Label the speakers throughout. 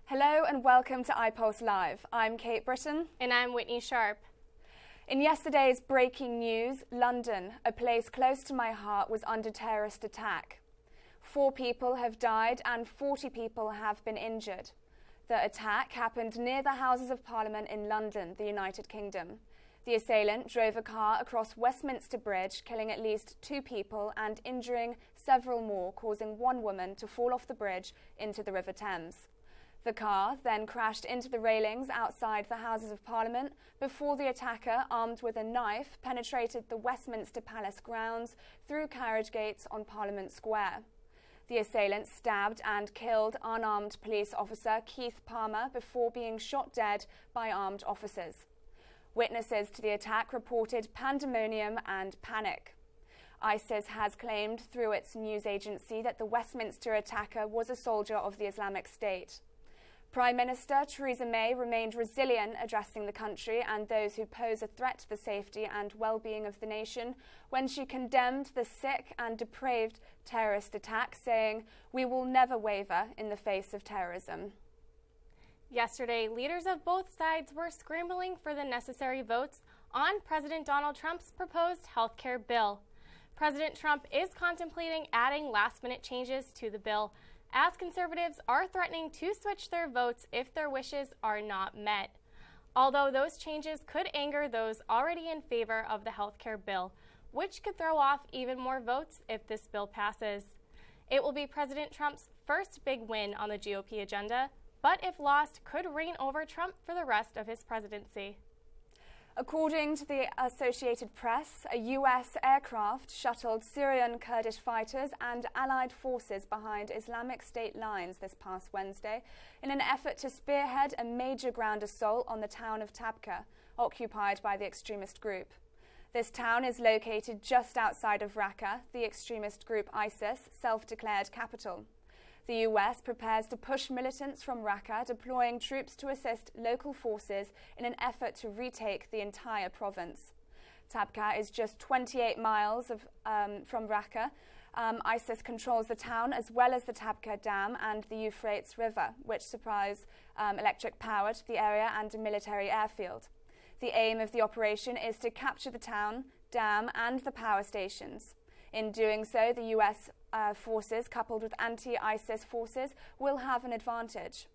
Speaker 1: Hello and welcome to iPulseLIVE. I'm Britten.
Speaker 2: And I'm Whitney Sharpe.
Speaker 1: In yesterday's breaking news, London, a place close to my heart, was under terrorist attack. 4 people have died and 40 people have been injured. The attack happened near the Houses of Parliament in London, the United Kingdom. The assailant drove a car across Westminster Bridge, killing at least 2 people and injuring several more, causing one woman to fall off the bridge into the River Thames. The car then crashed into the railings outside the Houses of Parliament before the attacker, armed with a knife, penetrated the Westminster Palace grounds through carriage gates on Parliament Square. The assailant stabbed and killed unarmed police officer Keith Palmer before being shot dead by armed officers. Witnesses to the attack reported pandemonium and panic. ISIS has claimed through its news agency that the Westminster attacker was a soldier of the Islamic State. Prime Minister Theresa May remained resilient, addressing the country and those who pose a threat to the safety and well-being of the nation when she condemned the sick and depraved terrorist attack, saying, "We will never waver in the face of terrorism."
Speaker 2: Yesterday, leaders of both sides were scrambling for the necessary votes on President Donald Trump's proposed health care bill. President Trump is contemplating adding last-minute changes to the bill, as conservatives are threatening to switch their votes if their wishes are not met. Although those changes could anger those already in favor of the health care bill, which could throw off even more votes if this bill passes. It will be President Trump's first big win on the GOP agenda, but if lost, could reign over Trump for the rest of his presidency.
Speaker 1: According to the Associated Press, a U.S. aircraft shuttled Syrian Kurdish fighters and allied forces behind Islamic State lines this past Wednesday in an effort to spearhead a major ground assault on the town of Tabqa, occupied by the extremist group. This town is located just outside of Raqqa, the extremist group ISIS' self-declared capital. The U.S. prepares to push militants from Raqqa, deploying troops to assist local forces in an effort to retake the entire province. Tabqa is just 28 miles from Raqqa. ISIS controls the town as well as the Tabqa Dam and the Euphrates River, which supplies electric power to the area and a military airfield. The aim of the operation is to capture the town, dam and the power stations. In doing so, the U.S. Forces, coupled with anti-ISIS forces, will have an advantage.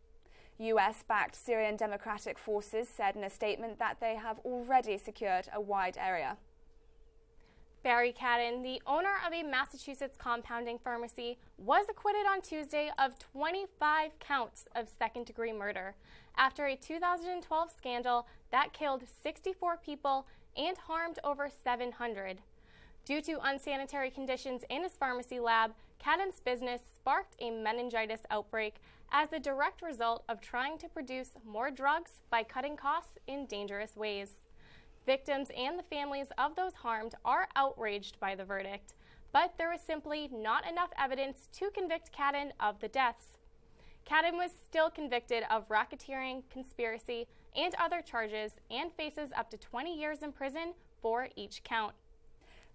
Speaker 1: U.S.-backed Syrian Democratic Forces said in a statement that they have already secured a wide area.
Speaker 2: Barry Cadden, the owner of a Massachusetts compounding pharmacy, was acquitted on Tuesday of 25 counts of second-degree murder after a 2012 scandal that killed 64 people and harmed over 700. Due to unsanitary conditions in his pharmacy lab, Cadden's business sparked a meningitis outbreak as the direct result of trying to produce more drugs by cutting costs in dangerous ways. Victims and the families of those harmed are outraged by the verdict, but there was simply not enough evidence to convict Cadden of the deaths. Cadden was still convicted of racketeering, conspiracy, and other charges and faces up to 20 years in prison for each count.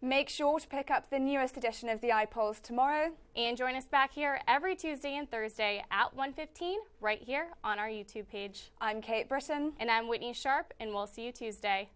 Speaker 1: Make sure to pick up the newest edition of the iPulse tomorrow.
Speaker 2: And join us back here every Tuesday and Thursday at 1:15 right here on our YouTube page.
Speaker 1: I'm Britten.
Speaker 2: And I'm Whitney Sharpe, and we'll see you Tuesday.